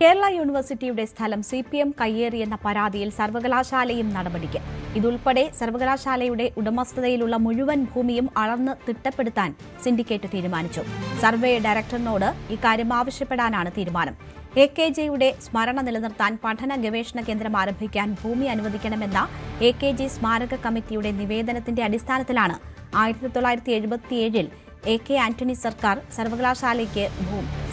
കേരള യൂണിവേഴ്സിറ്റിയുടെ സ്ഥലം CPM കയ്യേറിയെന്ന പരാതിയിൽ സർവകലാശാലയും നടപടിക്ക്. ഇതുൾപ്പെടെ സർവകലാശാലയുടെ ഉടമസ്ഥതയിലുള്ള മുഴുവൻ ഭൂമിയും അളന്ന് തിട്ടപ്പെടുത്താൻ സിൻഡിക്കേറ്റ് തീരുമാനിച്ചു. സർവേ ഡയറക്ടറിനോട് ഇക്കാര്യം ആവശ്യപ്പെടാനാണ് തീരുമാനം. AKGയുടെ സ്മരണ നിലനിർത്താൻ പഠന ഗവേഷണ കേന്ദ്രം ആരംഭിക്കാൻ ഭൂമി അനുവദിക്കണമെന്ന AKG സ്മാരക കമ്മിറ്റിയുടെ നിവേദനത്തിന്റെ അടിസ്ഥാനത്തിലാണ് 1977 AK ആന്റണി സർക്കാർ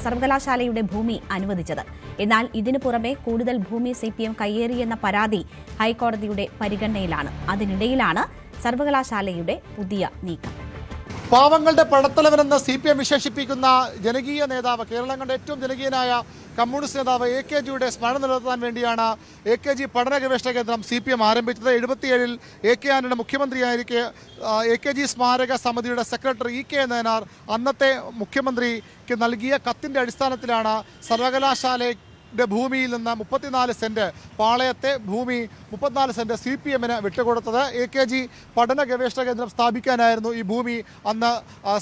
സർവകലാശാലയുടെ ഭൂമി അനുവദിച്ചത്. എന്നാൽ ഇതിനു പുറമെ കൂടുതൽ ഭൂമി CPM കയ്യേറിയെന്ന പരാതി ഹൈക്കോടതിയുടെ പരിഗണനയിലാണ്. അതിനിടയിലാണ് സർവകലാശാലയുടെ പുതിയ നീക്കം. പാവങ്ങളുടെ പടത്തലവനെന്ന് CPM വിശേഷിപ്പിക്കുന്ന ജനകീയ നേതാവ്, കേരളം കണ്ട ഏറ്റവും ജനകീയനായ കമ്മ്യൂണിസ്റ്റ് നേതാവ് AKGയുടെ സ്മരണ നിലനിർത്താൻ വേണ്ടിയാണ് AKG പഠന ഗവേഷണ കേന്ദ്രം CPM ആരംഭിച്ചത്. 77 AK ആന്റണി മുഖ്യമന്ത്രിയായിരിക്കെ AKG സ്മാരക സമിതിയുടെ സെക്രട്ടറി EK നയനാർ അന്നത്തെ മുഖ്യമന്ത്രിക്ക് നൽകിയ കത്തിന്റെ അടിസ്ഥാനത്തിലാണ് സർവകലാശാലയുടെ ഭൂമിയിൽ നിന്ന് 34 സെന്റ് പാളയത്തെ ഭൂമി 34 സെന്റ് CPMന് വിട്ടുകൊടുത്തത്. AKG പഠന ഗവേഷണ കേന്ദ്രം സ്ഥാപിക്കാനായിരുന്നു ഈ ഭൂമി അന്ന്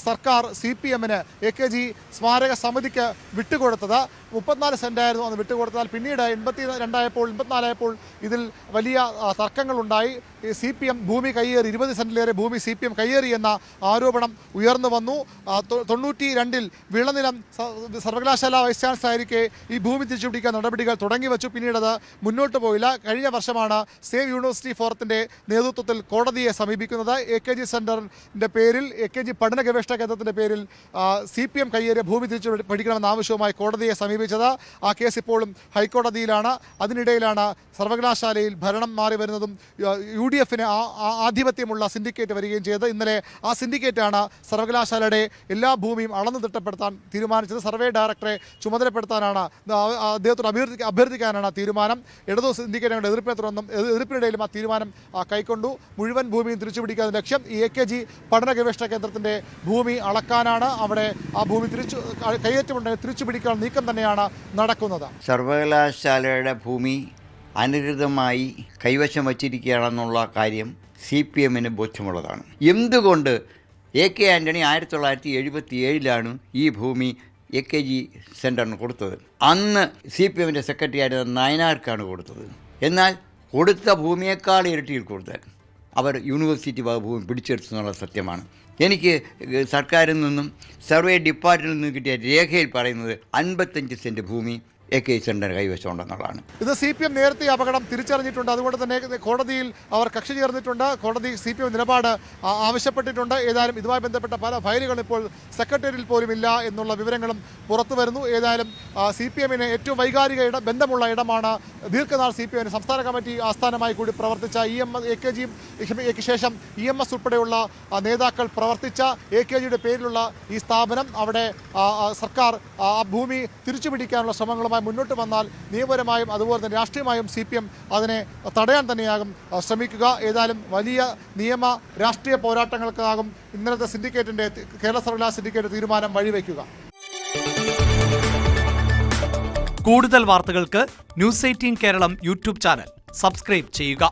സർക്കാർ CPMന് AKG സ്മാരക സമിതിക്ക് വിട്ടുകൊടുത്തത്. 34 സെന്റായിരുന്നു അന്ന് വിട്ടുകൊടുത്താൽ പിന്നീട് 84 ആയപ്പോൾ ഇതിൽ വലിയ തർക്കങ്ങളുണ്ടായി. CPM ഭൂമി കയ്യേറി, 20 സെന്റിലേറെ ഭൂമി CPM കയ്യേറി എന്ന ആരോപണം ഉയർന്നു വന്നു. 92 വിളനിലം സർവകലാശാല വൈസ് ചാൻസലർ ആയിരിക്കെ ഈ ഭൂമി തിരിച്ചുപിടിക്കാൻ നടപടികൾ തുടങ്ങി വെച്ചു. പിന്നീട് അത് മുന്നോട്ട് പോയില്ല. കഴിഞ്ഞ വർഷമാണ് സേവ് യൂണിവേഴ്സിറ്റി ഫോറത്തിന്റെ നേതൃത്വത്തിൽ കോടതിയെ സമീപിക്കുന്നത്. AKG സെന്ററിന്റെ പേരിൽ, AKG പഠന ഗവേഷണ കേന്ദ്രത്തിന്റെ പേരിൽ CPM കയ്യേറിയ ഭൂമി തിരിച്ചു പിടിക്കണമെന്ന ആവശ്യവുമായി കോടതിയെ സമീപിച്ചത്. ആ കേസ് ഇപ്പോഴും ഹൈക്കോടതിയിലാണ്. അതിനിടയിലാണ് സർവകലാശാലയിൽ ഭരണം മാറി വരുന്നതും UDFന് ആധിപത്യമുള്ള സിൻഡിക്കേറ്റ് വരികയും ചെയ്തത്. ഇന്നലെ ആ സിൻഡിക്കേറ്റാണ് സർവകലാശാലയുടെ എല്ലാ ഭൂമിയും അളന്നു തിട്ടപ്പെടുത്താൻ തീരുമാനിച്ചത്. സർവേ ഡയറക്ടറെ ചുമതലപ്പെടുത്താനാണ്, അദ്ദേഹത്തോട് അഭ്യർത്ഥിക്കാനാണ് തീരുമാനം. ഇടതു സിൻഡിക്കേറ്റുകളുടെ എതിർപ്പിനിടയിലും ആ തീരുമാനം കൈക്കൊണ്ടു. മുഴുവൻ ഭൂമിയും തിരിച്ചുപിടിക്കാൻ ലക്ഷ്യം ഈ AKG പഠന ഗവേഷണ കേന്ദ്രത്തിന്റെ ഭൂമി അളക്കാനാണ്. അവിടെ ആ ഭൂമി കയ്യേറ്റമുണ്ടെങ്കിൽ തിരിച്ചുപിടിക്കാൻ നീക്കം തന്നെയാണ് നടക്കുന്നത്. സർവകലാശാലയുടെ ഭൂമി അനധികൃതമായി കൈവശം വച്ചിരിക്കുകയാണെന്നുള്ള കാര്യം CPMന് ബോധ്യമുള്ളതാണ്. എന്തുകൊണ്ട് AK ആന്റണി 1977 ഈ ഭൂമി AKG സെൻറ്ററിന് കൊടുത്തത്? അന്ന് CPMൻ്റെ സെക്രട്ടറി ആയിരുന്ന നയനാർക്കാണ് കൊടുത്തത്. എന്നാൽ കൊടുത്ത ഭൂമിയേക്കാൾ ഇരട്ടിയിൽ കൊടുത്താൽ അവർ യൂണിവേഴ്സിറ്റി ഭൂമി പിടിച്ചെടുത്തു എന്നുള്ള സത്യമാണ്. എനിക്ക് സർക്കാരിൽ നിന്നും സർവേ ഡിപ്പാർട്ട്മെൻറ്റിൽ നിന്ന് കിട്ടിയ രേഖയിൽ പറയുന്നത് 55 സെൻറ്റ് ഭൂമി AK സെന്റർ കൈവശമുണ്ടെന്നുള്ളതാണ്. ഇത് CPM നേരത്തെ അപകടം തിരിച്ചറിഞ്ഞിട്ടുണ്ട്. അതുകൊണ്ട് തന്നെ കോടതിയിൽ അവർ കക്ഷി ചേർന്നിട്ടുണ്ട്. കോടതി CPM നിലപാട് ആവശ്യപ്പെട്ടിട്ടുണ്ട്. ഏതായാലും ഇതുമായി ബന്ധപ്പെട്ട പല ഫയലുകളും ഇപ്പോൾ സെക്രട്ടേറിയറ്റിൽ പോലും ഇല്ല എന്നുള്ള വിവരങ്ങളും പുറത്തു വരുന്നു. ഏതായാലും CPMന് ഏറ്റവും വൈകാരിക ബന്ധമുള്ള ഇടമാണ്. ദീർഘനാൾ CPMന് സംസ്ഥാന കമ്മിറ്റി ആസ്ഥാനമായി കൂടി പ്രവർത്തിച്ച AKGക്ക് ശേഷം EMS ഉൾപ്പെടെയുള്ള നേതാക്കൾ പ്രവർത്തിച്ച AKGയുടെ പേരിലുള്ള ഈ സ്ഥാപനം, അവിടെ സർക്കാർ ആ ഭൂമി തിരിച്ചുപിടിക്കാനുള്ള ശ്രമങ്ങളുമായി മുന്നോട്ട് വന്നാൽ നിയമപരമായും അതുപോലെ തന്നെ രാഷ്ട്രീയമായും CPM അതിനെ തടയാൻ തന്നെയാകും ശ്രമിക്കുക. ഏതായാലും വലിയ നിയമ രാഷ്ട്രീയ പോരാട്ടങ്ങൾക്കാകും ഇന്നലത്തെ സിൻഡിക്കേറ്റിന്റെ, കേരള സർവകലാശാല സിൻഡിക്കേറ്റ് തീരുമാനം വഴിവെക്കുക. കൂടുതൽ വാർത്തകൾക്ക് News 18 Keralam YouTube channel subscribe ചെയ്യുക.